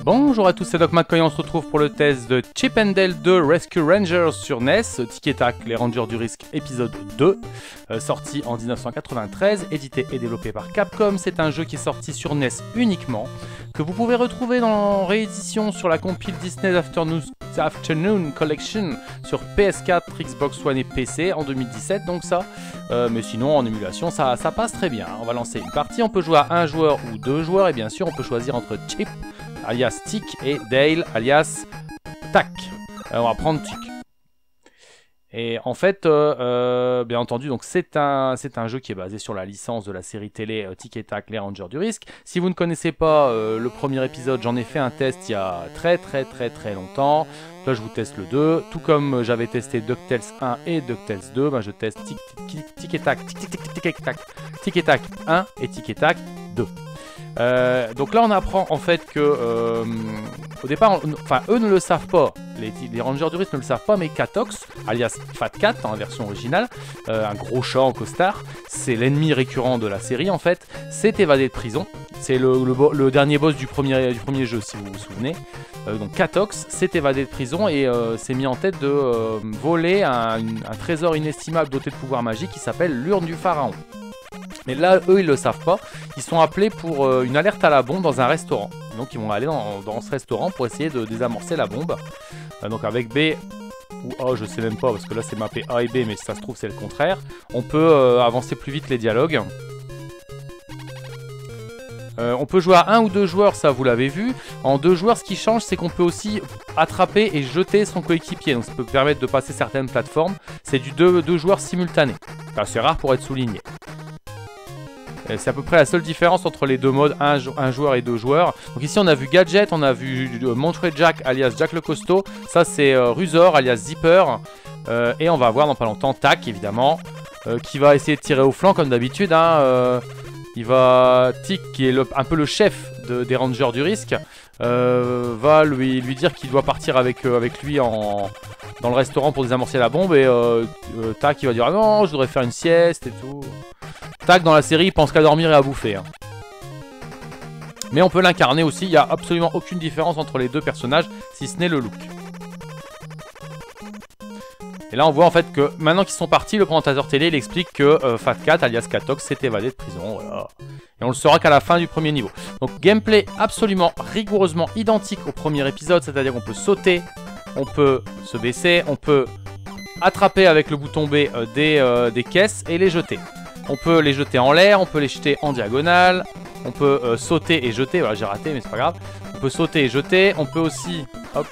Bonjour à tous, c'est Doc McCoy, on se retrouve pour le test de Chip 'n Dale 2 Rescue Rangers sur NES, Tic et Tac, les Rangers du Risque épisode 2, sorti en 1993, édité et développé par Capcom. C'est un jeu qui est sorti sur NES uniquement, que vous pouvez retrouver en réédition sur la compile Disney Afternoon Collection sur PS4, Xbox One et PC en 2017, donc ça, mais sinon en émulation ça passe très bien. On va lancer une partie, on peut jouer à un joueur ou deux joueurs, et bien sûr on peut choisir entre Chip alias Tic et Dale alias Tac. On va prendre Tic. Et en fait, bien entendu, donc c'est un jeu qui est basé sur la licence de la série télé Tic et Tac, les Rangers du Risque. Si vous ne connaissez pas le premier épisode, j'en ai fait un test il y a très longtemps. Là, je vous teste le 2. Tout comme j'avais testé DuckTales 1 et DuckTales 2, ben, je teste Tic et Tac, Tic et Tac 1 et Tic et Tac 2. Donc là on apprend en fait que au départ, enfin eux ne le savent pas, les Rangers du Risque ne le savent pas, mais Catox, alias Fat Cat en version originale, un gros chat en costard, c'est l'ennemi récurrent de la série en fait, s'est évadé de prison. C'est le dernier boss du premier jeu si vous vous souvenez. Donc Catox s'est évadé de prison et s'est mis en tête de voler un trésor inestimable doté de pouvoirs magiques qui s'appelle l'urne du pharaon. Mais là, eux, ils le savent pas. Ils sont appelés pour une alerte à la bombe dans un restaurant. Donc, ils vont aller dans ce restaurant pour essayer de désamorcer la bombe. Donc, avec B ou A, je sais même pas, parce que là, c'est mappé A et B, mais si ça se trouve, c'est le contraire. On peut avancer plus vite les dialogues. On peut jouer à un ou deux joueurs, ça vous l'avez vu. En deux joueurs, ce qui change, c'est qu'on peut aussi attraper et jeter son coéquipier. Donc, ça peut permettre de passer certaines plateformes. C'est du deux joueurs simultanés. C'est rare pour être souligné. C'est à peu près la seule différence entre les deux modes, un joueur et deux joueurs. Donc ici on a vu Gadget, on a vu Monterey Jack alias Jack le Costaud. Ça c'est Rusor alias Zipper. Et on va voir dans pas longtemps Tac évidemment, qui va essayer de tirer au flanc comme d'habitude. Il va, Tic qui est un peu le chef des Rangers du Risque, va lui dire qu'il doit partir avec lui dans le restaurant pour désamorcer la bombe. Et Tac il va dire ah non, je voudrais faire une sieste et tout. Tac dans la série il pense qu'à dormir et à bouffer. Mais on peut l'incarner aussi, il n'y a absolument aucune différence entre les deux personnages si ce n'est le look. Et là on voit en fait que maintenant qu'ils sont partis, le présentateur télé il explique que Fat Cat alias Catox s'est évadé de prison. Voilà. Et on le saura qu'à la fin du premier niveau. Donc gameplay absolument rigoureusement identique au premier épisode, c'est-à-dire qu'on peut sauter, on peut se baisser, on peut attraper avec le bouton B des caisses et les jeter. On peut les jeter en l'air, on peut les jeter en diagonale, on peut sauter et jeter, voilà j'ai raté mais c'est pas grave. On peut sauter et jeter, on peut aussi, hop,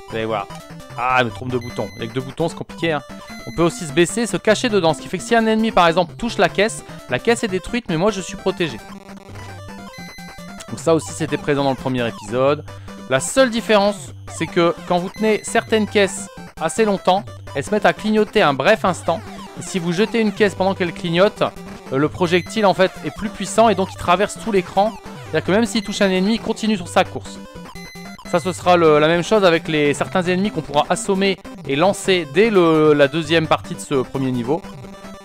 vous allez voir, ah je me trompe de bouton, avec deux boutons c'est compliqué hein. On peut aussi se baisser, se cacher dedans, ce qui fait que si un ennemi par exemple touche la caisse est détruite mais moi je suis protégé. Donc ça aussi c'était présent dans le premier épisode. La seule différence c'est que quand vous tenez certaines caisses assez longtemps, elles se mettent à clignoter un bref instant. Et si vous jetez une caisse pendant qu'elle clignote, le projectile en fait est plus puissant et donc il traverse tout l'écran. C'est-à-dire que même s'il touche un ennemi, il continue sur sa course. Ça ce sera la même chose avec certains ennemis qu'on pourra assommer et lancer dès la deuxième partie de ce premier niveau.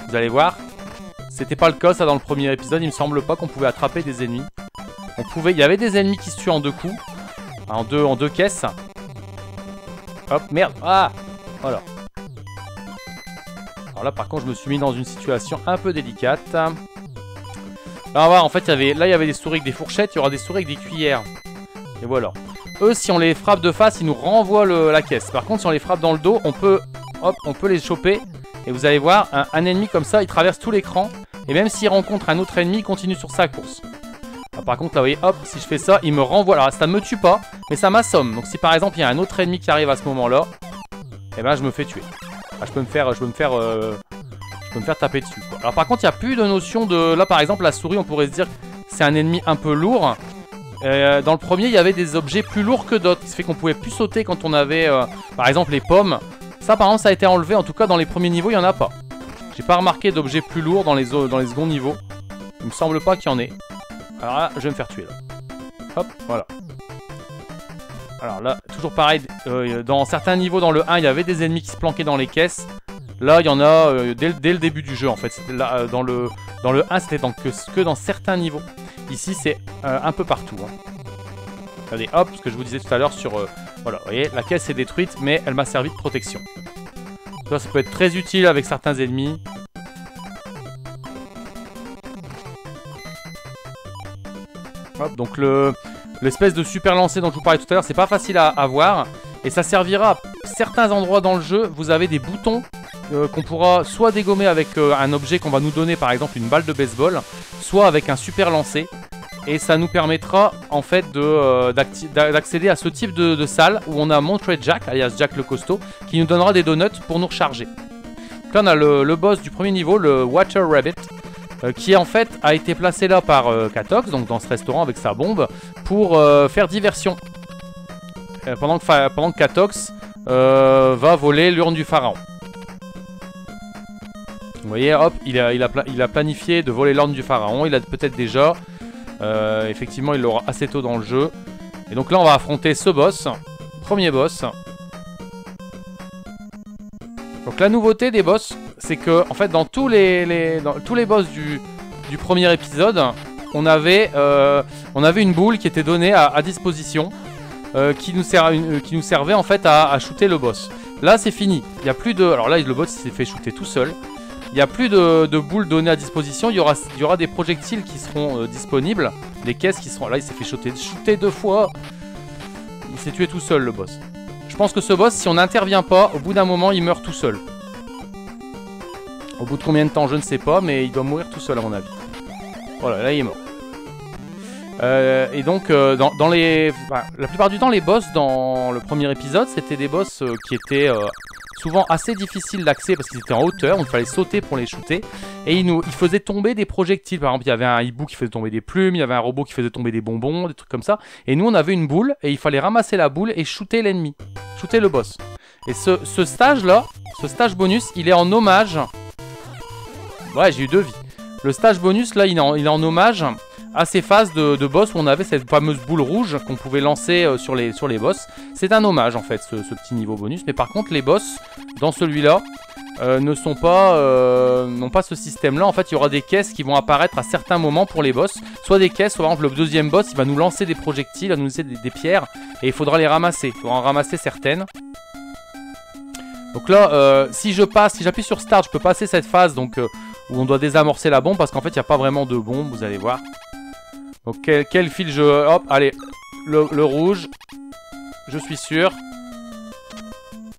Vous allez voir, c'était pas le cas ça dans le premier épisode, il me semble pas qu'on pouvait attraper des ennemis. Il y avait des ennemis qui se tuent en deux coups, en deux caisses. Hop, merde, ah, voilà. Alors là par contre je me suis mis dans une situation un peu délicate. Là on va voir en fait il y avait des souris avec des fourchettes, il y aura des souris avec des cuillères. Et voilà. Eux si on les frappe de face ils nous renvoient la caisse. Par contre si on les frappe dans le dos on peut les choper. Et vous allez voir un ennemi comme ça il traverse tout l'écran. Et même s'il rencontre un autre ennemi il continue sur sa course. Alors, par contre là vous voyez hop si je fais ça il me renvoie. Alors ça me tue pas mais ça m'assomme. Donc si par exemple il y a un autre ennemi qui arrive à ce moment là, et ben je me fais tuer. Je peux me faire taper dessus quoi. Alors par contre il n'y a plus de notion de... Là par exemple la souris on pourrait se dire que c'est un ennemi un peu lourd. Dans le premier il y avait des objets plus lourds que d'autres. Ce qui fait qu'on pouvait plus sauter quand on avait par exemple les pommes. Ça par exemple ça a été enlevé, en tout cas dans les premiers niveaux il n'y en a pas. J'ai pas remarqué d'objets plus lourds dans les seconds niveaux. Il me semble pas qu'il y en ait. Alors là je vais me faire tuer là. Hop voilà. Alors là, toujours pareil, dans certains niveaux dans le 1, il y avait des ennemis qui se planquaient dans les caisses. Là, il y en a dès le début du jeu en fait. Là, dans le 1, c'était que dans certains niveaux. Ici, c'est un peu partout. Hein. Regardez, hop, ce que je vous disais tout à l'heure sur... voilà, vous voyez, la caisse est détruite, mais elle m'a servi de protection. Ça peut être très utile avec certains ennemis. Hop, donc l'espèce de super lancer dont je vous parlais tout à l'heure, c'est pas facile à avoir. Et ça servira à certains endroits dans le jeu. Vous avez des boutons qu'on pourra soit dégommer avec un objet qu'on va nous donner, par exemple une balle de baseball, soit avec un super lancer. Et ça nous permettra en fait d'accéder à ce type de salle où on a montré Jack, alias Jack le costaud, qui nous donnera des donuts pour nous recharger. Donc là on a le boss du premier niveau, le Water Rabbit, qui en fait a été placé là par Katox, donc dans ce restaurant avec sa bombe, pour faire diversion. Pendant que Katox va voler l'urne du pharaon. Vous voyez, hop, il a planifié de voler l'urne du pharaon, il a peut-être déjà... effectivement, il l'aura assez tôt dans le jeu. Et donc là, on va affronter ce boss. Premier boss. Donc la nouveauté des boss, c'est que en fait, dans tous les boss du premier épisode, on avait une boule qui était donnée à disposition, qui nous servait en fait à shooter le boss. Là, c'est fini. Il y a plus de. Alors là, le boss s'est fait shooter tout seul. Il n'y a plus de boules données à disposition. Il y aura des projectiles qui seront disponibles. Des caisses qui seront... Là, il s'est fait shooter 2 fois. Il s'est tué tout seul, le boss. Je pense que ce boss, si on n'intervient pas, au bout d'un moment, il meurt tout seul. Au bout de combien de temps, je ne sais pas, mais il doit mourir tout seul, à mon avis. Voilà, là, il est mort. Et donc, la plupart du temps, les boss dans le premier épisode, c'était des boss qui étaient... souvent assez difficile d'accès parce qu'ils étaient en hauteur, donc il fallait sauter pour les shooter. Et ils faisaient tomber des projectiles. Par exemple, il y avait un hibou qui faisait tomber des plumes, il y avait un robot qui faisait tomber des bonbons, des trucs comme ça. Et nous, on avait une boule et il fallait ramasser la boule et shooter l'ennemi, shooter le boss. Et ce stage-là, ce stage bonus, il est en hommage. Ouais, j'ai eu 2 vies. Le stage bonus, là, il est en hommage à ces phases de boss où on avait cette fameuse boule rouge qu'on pouvait lancer sur les boss. C'est un hommage en fait ce petit niveau bonus. Mais par contre les boss dans celui-là n'ont pas ce système là. En fait il y aura des caisses qui vont apparaître à certains moments pour les boss. Soit des caisses, soit par exemple le deuxième boss il va nous lancer des projectiles, il va nous lancer des pierres. Et il faudra les ramasser, il faudra en ramasser certaines. Donc là si j'appuie sur start je peux passer cette phase donc, où on doit désamorcer la bombe. Parce qu'en fait il n'y a pas vraiment de bombe, vous allez voir. Donc quel fil je... Hop, allez, le rouge. Je suis sûr.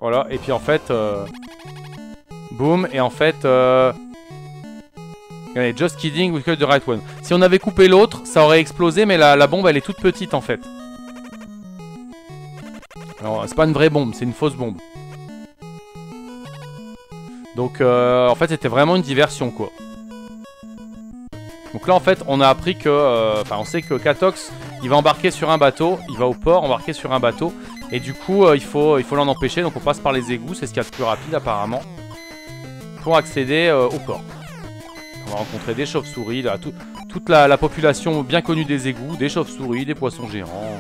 Voilà, et puis en fait... boum, et en fait... Allez, just kidding, we cut the right one. Si on avait coupé l'autre, ça aurait explosé, mais la bombe, elle est toute petite en fait. Alors, c'est pas une vraie bombe, c'est une fausse bombe. Donc, en fait, c'était vraiment une diversion, quoi. Donc là en fait on a appris que, on sait que Katox il va embarquer sur un bateau, il va au port embarquer sur un bateau et du coup il faut l'en empêcher, donc on passe par les égouts, c'est ce qu'il y a de plus rapide apparemment pour accéder au port. On va rencontrer des chauves-souris, toute la population bien connue des égouts, des chauves-souris, des poissons géants.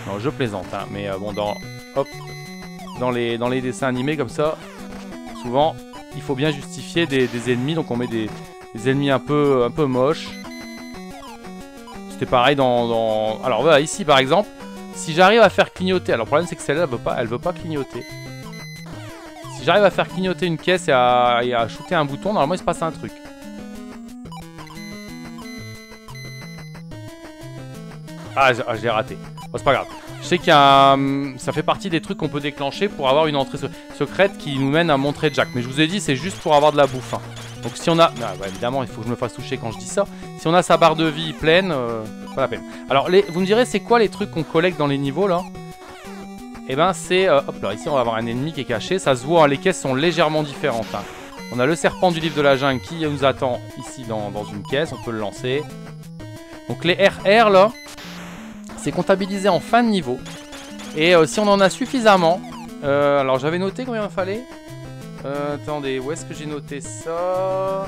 Non je plaisante hein, mais bon dans les dessins animés comme ça, souvent il faut bien justifier des ennemis, donc on met des ennemis un peu moches. C'était pareil alors voilà, ici par exemple, si j'arrive à faire clignoter... Alors le problème c'est que celle-là elle veut pas clignoter. Si j'arrive à faire clignoter une caisse et à shooter un bouton, normalement il se passe un truc. Ah j'ai raté. Bon, c'est pas grave. Je sais qu'il y a ça fait partie des trucs qu'on peut déclencher pour avoir une entrée secrète qui nous mène à montrer Jack. Mais je vous ai dit c'est juste pour avoir de la bouffe hein. Donc si on a... bah, évidemment, il faut que je me fasse toucher quand je dis ça. Si on a sa barre de vie pleine, pas la peine. Alors, vous me direz, c'est quoi les trucs qu'on collecte dans les niveaux, là? Eh ben, c'est... hop là, ici, on va avoir un ennemi qui est caché. Ça se voit, hein, les caisses sont légèrement différentes. Hein. On a le serpent du livre de la jungle qui nous attend ici dans une caisse. On peut le lancer. Donc, les RR, là, c'est comptabilisé en fin de niveau. Et si on en a suffisamment... alors, j'avais noté combien il fallait. Attendez, où est-ce que j'ai noté ça?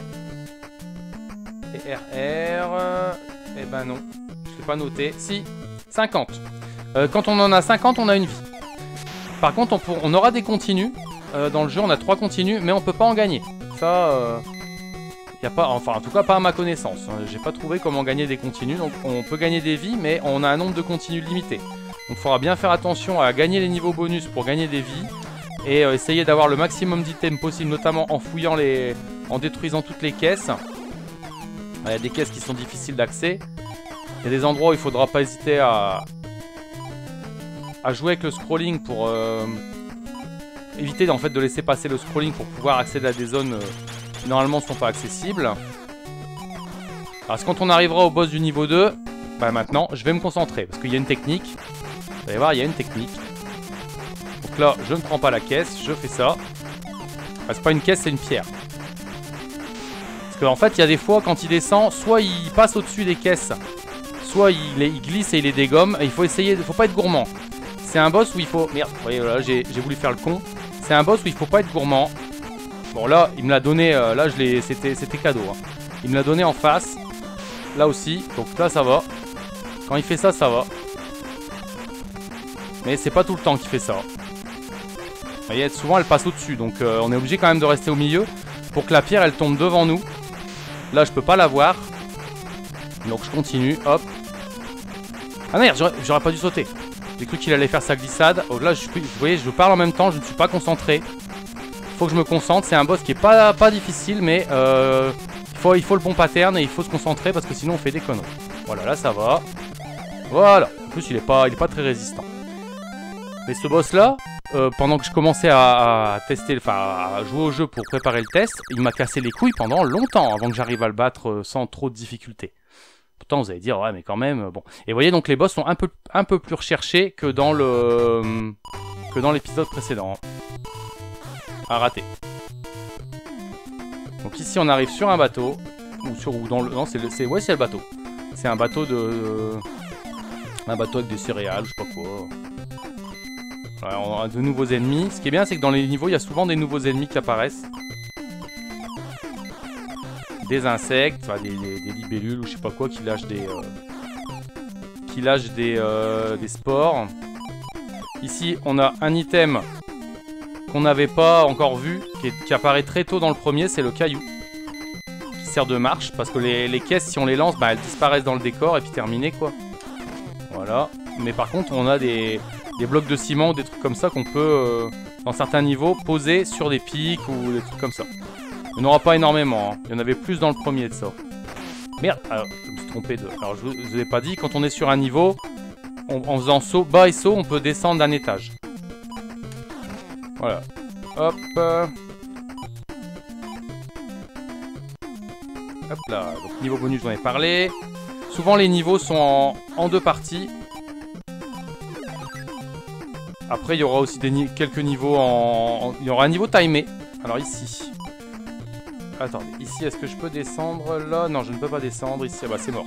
Et RR... Eh ben non, je l'ai pas noté. Si, 50. Quand on en a 50, on a une vie. Par contre, on aura des continues. Dans le jeu, on a 3 continues, mais on peut pas en gagner. Ça, Y a pas, enfin en tout cas pas à ma connaissance. J'ai pas trouvé comment gagner des continues. Donc on peut gagner des vies, mais on a un nombre de continues limité. Donc il faudra bien faire attention à gagner les niveaux bonus pour gagner des vies. Et essayer d'avoir le maximum d'items possible, notamment en fouillant les... en détruisant toutes les caisses. Il y a des caisses qui sont difficiles d'accès. Il y a des endroits où il faudra pas hésiter à jouer avec le scrolling pour éviter en fait de laisser passer le scrolling pour pouvoir accéder à des zones qui normalement ne sont pas accessibles. Alors quand on arrivera au boss du niveau 2, bah maintenant je vais me concentrer parce qu'il y a une technique. Vous allez voir, il y a une technique. Donc là, je ne prends pas la caisse, je fais ça. Ah, c'est pas une caisse, c'est une pierre. Parce qu'en fait, il y a des fois, quand il descend, soit il passe au-dessus des caisses, soit il glisse et il les dégomme. Et il faut essayer, il faut pas être gourmand. C'est un boss où il faut... Merde, vous voyez, voilà, j'ai voulu faire le con. C'est un boss où il faut pas être gourmand. Bon, là, il me l'a donné, là, c'était cadeau. Hein. Il me l'a donné en face. Là aussi, donc là, ça va. Quand il fait ça, ça va. Mais c'est pas tout le temps qu'il fait ça. Vous voyez, souvent elle passe au-dessus. Donc on est obligé quand même de rester au milieu pour que la pierre elle tombe devant nous. Là je peux pas la voir. Donc je continue, hop. Ah merde, j'aurais pas dû sauter. J'ai cru qu'il allait faire sa glissade. Oh, là, vous voyez, je parle en même temps, je ne suis pas concentré. Faut que je me concentre. C'est un boss qui est pas difficile, mais il faut le bon pattern et il faut se concentrer parce que sinon on fait des conneries. Voilà, là ça va. Voilà. En plus il est pas très résistant. Mais ce boss là, pendant que je commençais à tester, enfin à jouer au jeu pour préparer le test, il m'a cassé les couilles pendant longtemps avant que j'arrive à le battre sans trop de difficultés. Pourtant vous allez dire ouais mais quand même bon. Et vous voyez donc les boss sont un peu plus recherchés que dans l'épisode précédent. À rater. Donc ici on arrive sur un bateau ou dans le non c'est le bateau. C'est un bateau un bateau avec des céréales, je sais pas quoi. Ouais, on a de nouveaux ennemis. Ce qui est bien, c'est que dans les niveaux, il y a souvent des nouveaux ennemis qui apparaissent. Des insectes, enfin des libellules ou je sais pas quoi qui lâchent des spores. Ici, on a un item qu'on n'avait pas encore vu, qui apparaît très tôt dans le premier, c'est le caillou. Qui sert de marche, parce que les caisses, si on les lance, bah, elles disparaissent dans le décor et puis terminé quoi. Voilà. Mais par contre, on a des blocs de ciment ou des trucs comme ça qu'on peut, dans certains niveaux, poser sur des pics ou des trucs comme ça. Il n'y en aura pas énormément, hein. Il y en avait plus dans le premier de ça. Merde, alors, je me suis trompé de... Alors, je vous ai pas dit, quand on est sur un niveau, en faisant saut, bas et saut, on peut descendre d'un étage. Voilà. Hop. Hop là. Donc, niveau bonus, j'en ai parlé. Souvent, les niveaux sont en deux parties. Après, il y aura aussi quelques niveaux il y aura un niveau timé. Alors ici. Attendez, ici, est-ce que je peux descendre là? Non, je ne peux pas descendre. Ici, ah bah c'est mort.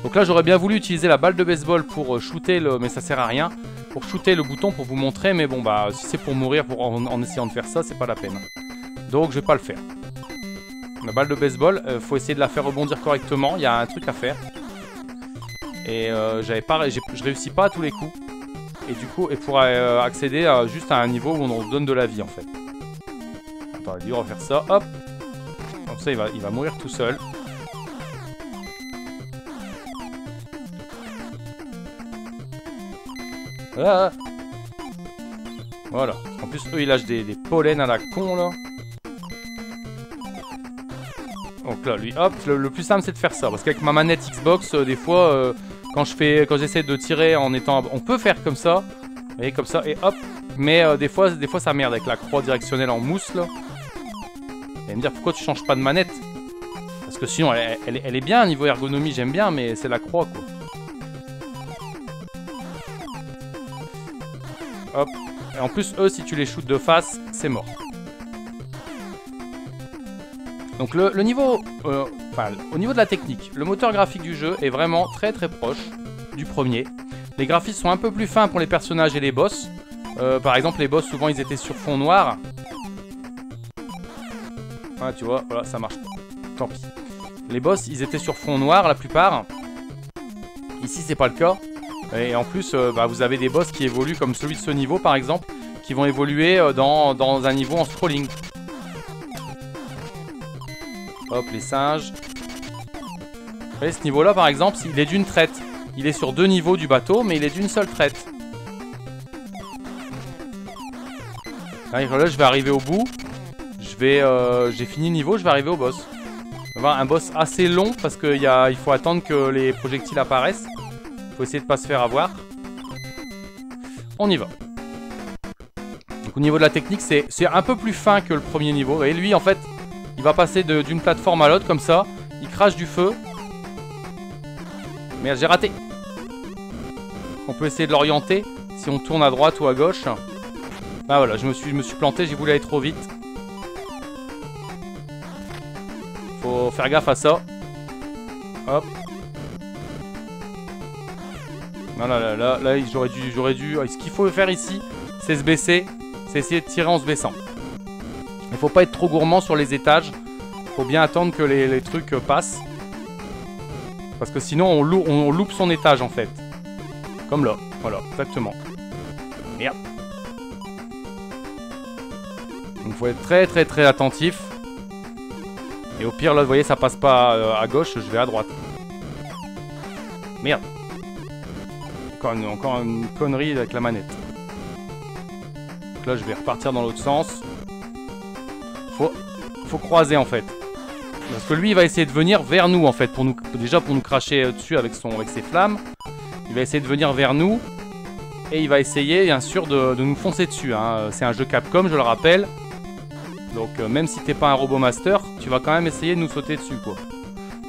Donc là, j'aurais bien voulu utiliser la balle de baseball pour shooter le... Mais ça sert à rien. Pour shooter le bouton, pour vous montrer. Mais bon, bah, si c'est pour mourir en essayant de faire ça, c'est pas la peine. Donc, je vais pas le faire. La balle de baseball, faut essayer de la faire rebondir correctement. Il y a un truc à faire. Et je réussis pas à tous les coups. Et du coup, pour accéder juste à un niveau où on donne de la vie en fait. Attendez, on va faire ça, hop. Comme ça, il va mourir tout seul. Ah. Voilà. En plus, eux, ils lâchent des pollens à la con là. Donc là, lui, hop. Le plus simple, c'est de faire ça. Parce qu'avec ma manette Xbox, des fois... Quand j'essaie de tirer en étant... On peut faire comme ça. Vous voyez, comme ça, et hop. Mais des fois, ça merde avec la croix directionnelle en mousse, là. Vous allez me dire, pourquoi tu changes pas de manette? Parce que sinon, elle est bien, niveau ergonomie, j'aime bien, mais c'est la croix, quoi. Hop. Et en plus, eux, si tu les shootes de face, c'est mort. Donc le niveau, au niveau de la technique, le moteur graphique du jeu est vraiment très proche du premier. Les graphismes sont un peu plus fins pour les personnages et les boss. Par exemple, les boss, souvent, ils étaient sur fond noir. Ah, tu vois, voilà, ça marche pas. Tant pis. Les boss, ils étaient sur fond noir, la plupart. Ici, c'est pas le cas. Et en plus, vous avez des boss qui évoluent, comme celui de ce niveau, par exemple, qui vont évoluer dans un niveau en scrolling. Hop, les singes. Vous voyez, ce niveau-là, par exemple, il est d'une traite. Il est sur 2 niveaux du bateau, mais il est d'une seule traite. Là, je vais arriver au bout. J'ai fini le niveau, je vais arriver au boss. On va avoir un boss assez long parce qu'il faut attendre que les projectiles apparaissent. Il faut essayer de pas se faire avoir. On y va. Donc, au niveau de la technique, c'est un peu plus fin que le premier niveau. Et lui, en fait, il va passer d'une plateforme à l'autre comme ça. Il crache du feu. Merde, j'ai raté. On peut essayer de l'orienter si on tourne à droite ou à gauche. Ah voilà, je me suis planté, j'ai voulu aller trop vite. Faut faire gaffe à ça. Hop. Non, là, j'aurais dû. Ce qu'il faut faire ici, c'est se baisser. C'est essayer de tirer en se baissant. Il faut pas être trop gourmand sur les étages. Faut bien attendre que les trucs passent. Parce que sinon, on loupe son étage en fait. Comme là. Voilà, exactement. Merde. Donc il faut être très très très attentif. Et au pire là vous voyez ça passe pas à gauche, je vais à droite. Merde. Encore une connerie avec la manette. Donc là je vais repartir dans l'autre sens. Faut croiser en fait. Parce que lui il va essayer de venir vers nous en fait. Déjà pour nous cracher dessus avec ses flammes. Il va essayer de venir vers nous. Et il va essayer bien sûr de nous foncer dessus. Hein. C'est un jeu Capcom je le rappelle. Donc même si t'es pas un robot master, tu vas quand même essayer de nous sauter dessus quoi.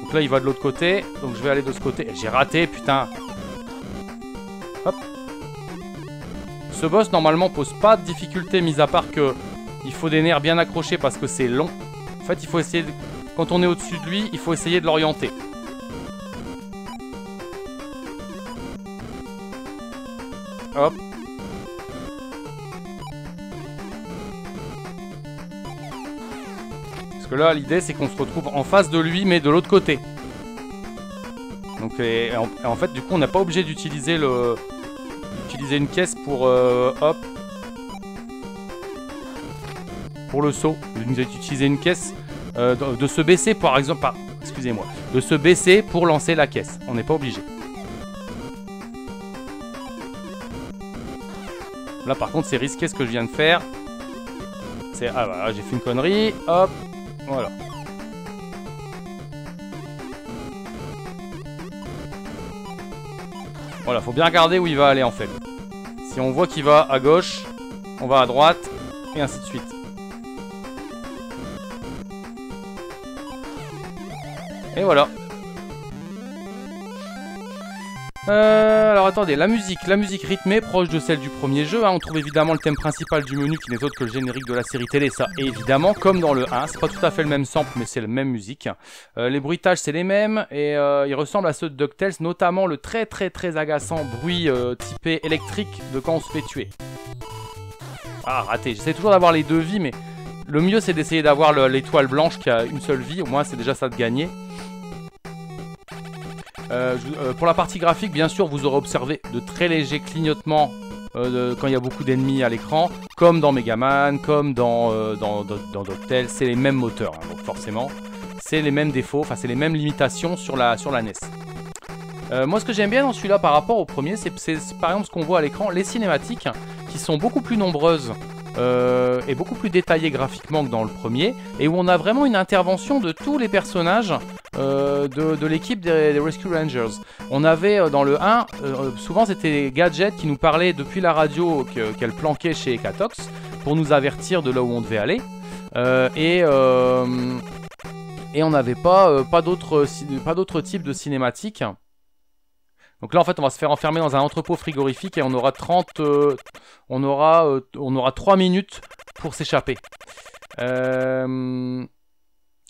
Donc là il va de l'autre côté, donc je vais aller de ce côté. J'ai raté putain. Hop. Ce boss normalement pose pas de difficulté, mis à part que il faut des nerfs bien accrochés parce que c'est long. En fait il faut essayer, quand on est au-dessus de lui, il faut essayer de l'orienter. Hop. Parce que là, l'idée, c'est qu'on se retrouve en face de lui, mais de l'autre côté. Donc, en fait, du coup, on n'est pas obligé d'utiliser une caisse pour, hop, pour le saut. D'utiliser une caisse, de se baisser, par exemple, excusez-moi, de se baisser pour lancer la caisse. On n'est pas obligé. Là, par contre, c'est risqué ce que je viens de faire. Ah, voilà, j'ai fait une connerie. Hop. Voilà. Voilà, faut bien regarder où il va aller en fait. Si on voit qu'il va à gauche, on va à droite, et ainsi de suite. Et voilà. Alors attendez, la musique rythmée, proche de celle du premier jeu, hein. On trouve évidemment le thème principal du menu qui n'est autre que le générique de la série télé, ça évidemment, comme dans le 1, c'est pas tout à fait le même sample mais c'est la même musique. Les bruitages c'est les mêmes et ils ressemblent à ceux de DuckTales, notamment le très très très agaçant bruit typé électrique de quand on se fait tuer. Ah raté, j'essaie toujours d'avoir les 2 vies mais le mieux c'est d'essayer d'avoir l'étoile blanche qui a une seule vie, au moins c'est déjà ça de gagner. Pour la partie graphique, bien sûr, vous aurez observé de très légers clignotements quand il y a beaucoup d'ennemis à l'écran, comme dans Megaman, comme dans DuckTales, c'est les mêmes moteurs, hein, donc forcément, c'est les mêmes défauts, enfin c'est les mêmes limitations sur la NES. Moi, ce que j'aime bien dans celui-là par rapport au premier, c'est par exemple ce qu'on voit à l'écran, les cinématiques, qui sont beaucoup plus nombreuses. Et beaucoup plus détaillé graphiquement que dans le premier, et où on a vraiment une intervention de tous les personnages de l'équipe des Rescue Rangers. On avait dans le 1, souvent c'était Gadget qui nous parlait depuis la radio qu'elle planquait chez Catox pour nous avertir de là où on devait aller, et on n'avait pas d'autres types de cinématiques. Donc là en fait on va se faire enfermer dans un entrepôt frigorifique et on aura 3 minutes pour s'échapper.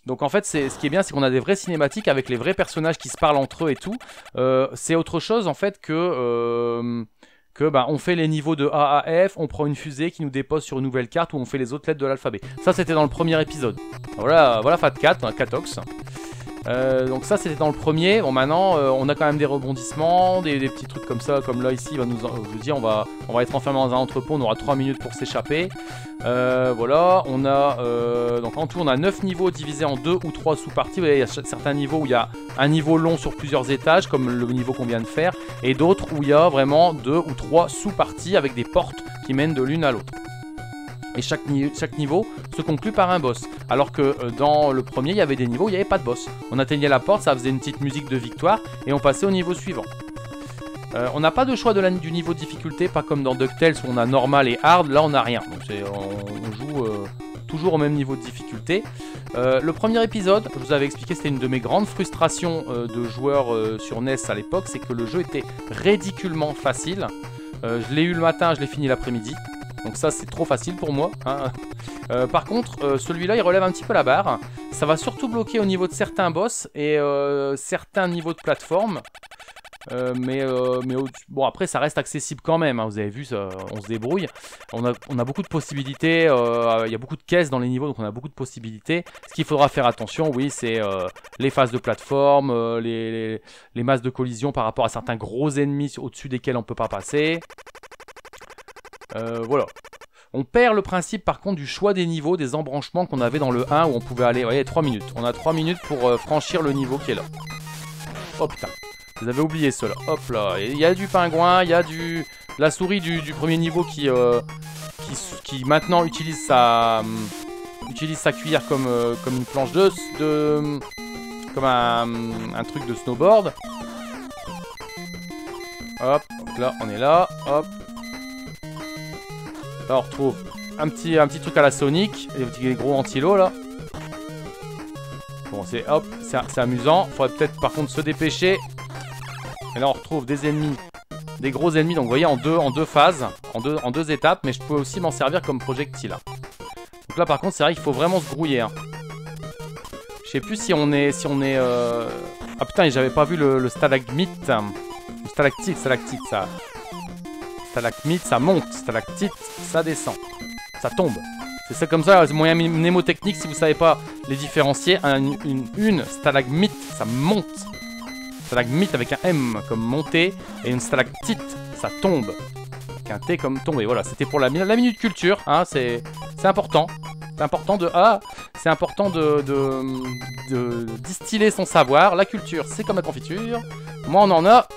Donc en fait ce qui est bien c'est qu'on a des vraies cinématiques avec les vrais personnages qui se parlent entre eux et tout. C'est autre chose en fait que on fait les niveaux de A à F, on prend une fusée qui nous dépose sur une nouvelle carte où on fait les autres lettres de l'alphabet. Ça c'était dans le premier épisode. Voilà Fat Cat, Catox. Donc ça c'était dans le premier. Bon maintenant on a quand même des rebondissements, des petits trucs comme ça, comme là ici je vous dis on va être enfermé dans un entrepôt, on aura 3 minutes pour s'échapper. Voilà, on a donc en tout on a 9 niveaux divisés en 2 ou 3 sous-parties. Vous voyez, il y a certains niveaux où il y a un niveau long sur plusieurs étages, comme le niveau qu'on vient de faire, et d'autres où il y a vraiment 2 ou 3 sous-parties avec des portes qui mènent de l'une à l'autre. Et chaque niveau se conclut par un boss. Alors que dans le premier, il y avait des niveaux où il n'y avait pas de boss. On atteignait la porte, ça faisait une petite musique de victoire, et on passait au niveau suivant. On n'a pas de choix du niveau de difficulté, pas comme dans DuckTales où on a normal et hard, là on n'a rien. Donc on joue toujours au même niveau de difficulté. Le premier épisode, je vous avais expliqué, c'était une de mes grandes frustrations de joueurs sur NES à l'époque, c'est que le jeu était ridiculement facile. Je l'ai eu le matin, je l'ai fini l'après-midi. Donc ça c'est trop facile pour moi, hein. Par contre celui-là il relève un petit peu la barre. Ça va surtout bloquer au niveau de certains boss et certains niveaux de plateforme. Bon après ça reste accessible quand même, hein. Vous avez vu, on se débrouille. On a beaucoup de possibilités, il y a beaucoup de caisses dans les niveaux, donc on a beaucoup de possibilités. Ce qu'il faudra faire attention, oui, c'est les phases de plateforme, les masses de collision par rapport à certains gros ennemis au-dessus desquels on ne peut pas passer. Voilà. On perd le principe par contre du choix des niveaux, des embranchements qu'on avait dans le 1 où on pouvait aller, vous voyez, 3 minutes. On a 3 minutes pour franchir le niveau qui est là. Oh putain, vous avez oublié cela. Hop là, il y a du pingouin, il y a la souris du premier niveau qui maintenant utilise sa cuillère comme une planche comme un truc de snowboard. Hop, donc là on est là, hop. Là on retrouve un petit truc à la Sonic, les gros antilos là. Bon c'est amusant, faudrait peut-être par contre se dépêcher. Et là on retrouve des ennemis, des gros ennemis, donc vous voyez en deux phases, en deux étapes, mais je peux aussi m'en servir comme projectile. Donc là par contre c'est vrai qu'il faut vraiment se grouiller, hein. Je sais plus si on est Ah putain, j'avais pas vu le stalagmite. Ou stalactite ça. Stalagmite, ça monte. Stalactite, ça descend. Ça tombe. C'est ça comme ça, c'est moyen mnémotechnique si vous savez pas les différencier. Une stalagmite, ça monte. Stalagmite avec un M comme monter. Et une stalactite, ça tombe. Avec un T comme tomber. Voilà, c'était pour la minute culture. Hein, c'est important. C'est important c'est important de distiller son savoir. La culture, c'est comme la confiture. Moins on en a,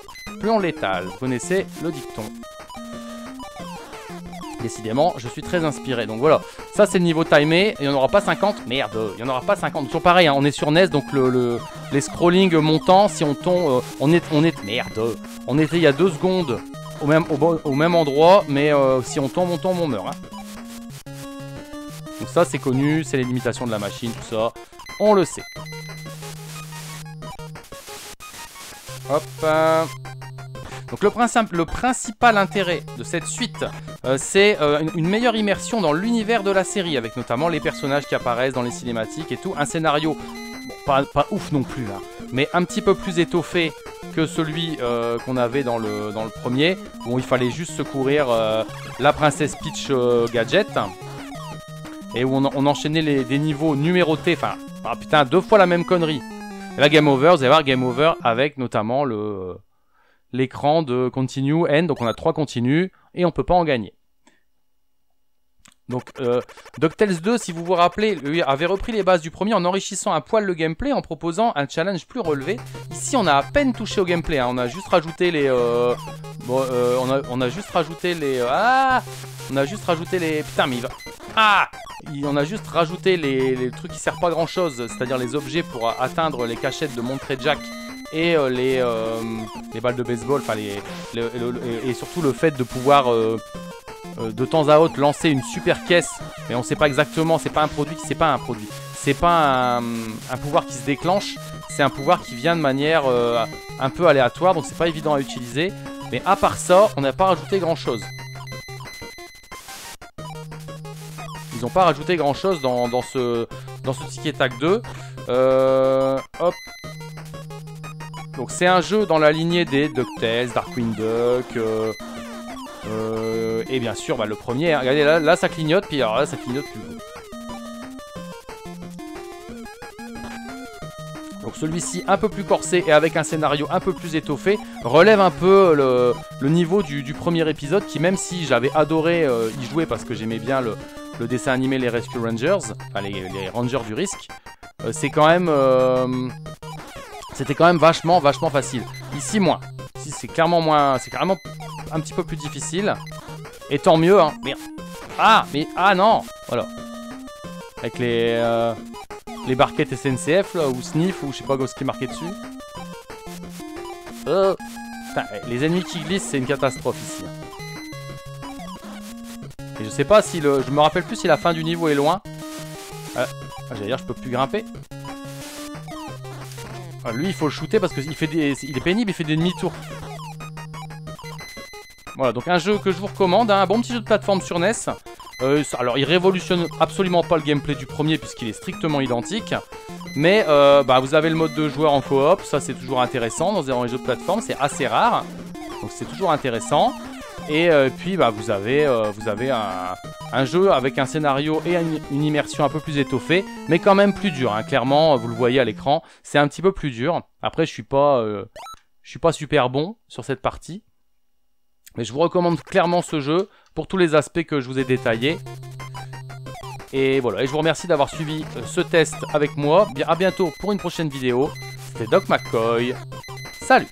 plus on l'étale. Vous connaissez le dicton. Décidément, je suis très inspiré. Donc voilà, ça c'est le niveau timé. Il n'y en aura pas 50. Merde, il n'y en aura pas 50. Toujours pareil, hein, on est sur NES, donc les scrolling montants, si on tombe, merde. On était il y a 2 secondes au même endroit, mais si on tombe, on meurt. Hein. Donc ça c'est connu, c'est les limitations de la machine, tout ça. On le sait. Hop. Donc le principal intérêt de cette suite, c'est une meilleure immersion dans l'univers de la série, avec notamment les personnages qui apparaissent dans les cinématiques et tout. Un scénario, bon, pas ouf non plus, hein, mais un petit peu plus étoffé que celui qu'on avait dans le premier, où il fallait juste secourir la princesse Peach Gadget, et où on enchaînait des niveaux numérotés, enfin, ah putain, 2 fois la même connerie. Et là, Game Over, vous allez voir, Game Over avec notamment l'écran de Continue, End, donc on a 3 continues, et on peut pas en gagner. Donc, DuckTales 2, si vous vous rappelez, lui avait repris les bases du premier en enrichissant un poil le gameplay, en proposant un challenge plus relevé. Ici, on a à peine touché au gameplay, hein. On a juste rajouté les... on a juste rajouté les... on a juste rajouté les... Putain, mais il va... On a juste rajouté les trucs qui servent pas à grand chose, c'est-à-dire les objets pour atteindre les cachettes de Monterey Jack et les balles de baseball, enfin et surtout le fait de pouvoir de temps à autre lancer une super caisse, mais on sait pas exactement, c'est pas un produit, c'est pas un pouvoir qui se déclenche, c'est un pouvoir qui vient de manière un peu aléatoire, donc c'est pas évident à utiliser, mais à part ça, on n'a pas rajouté grand chose. Ils n'ont pas rajouté grand chose dans ce Tic et Tac 2. Hop. Donc c'est un jeu dans la lignée des DuckTales, Darkwing Duck, et bien sûr bah, le premier. Hein. Regardez là ça clignote, puis alors là ça clignote plus. Donc celui-ci un peu plus corsé et avec un scénario un peu plus étoffé relève un peu le niveau du premier épisode qui, même si j'avais adoré y jouer parce que j'aimais bien le dessin animé les Rescue Rangers, enfin les Rangers du risque, c'est quand même c'était quand même vachement facile. Ici moins. Ici c'est clairement moins, c'est carrément un petit peu plus difficile. Et tant mieux hein. Ah non. Voilà. Avec les barquettes SNCF là, ou Sniff, ou je sais pas ce qui est marqué dessus. Putain, les ennemis qui glissent, c'est une catastrophe ici. Et je sais pas si je me rappelle plus si la fin du niveau est loin. J'allais dire, je peux plus grimper. Lui, il faut le shooter parce qu'il il est pénible, il fait des demi-tours. Voilà, donc un jeu que je vous recommande, hein, un bon petit jeu de plateforme sur NES. Alors, il révolutionne absolument pas le gameplay du premier puisqu'il est strictement identique. Mais vous avez le mode de joueur en coop, ça c'est toujours intéressant dans les jeux de plateforme, c'est assez rare. Donc c'est toujours intéressant. Et puis vous avez un jeu avec un scénario et une immersion un peu plus étoffée, mais quand même plus dur, hein. Clairement, vous le voyez à l'écran, c'est un petit peu plus dur. Après, je suis pas super bon sur cette partie. Mais je vous recommande clairement ce jeu pour tous les aspects que je vous ai détaillés. Et voilà, et je vous remercie d'avoir suivi ce test avec moi. Bien, à bientôt pour une prochaine vidéo. C'était Doc McCoy. Salut!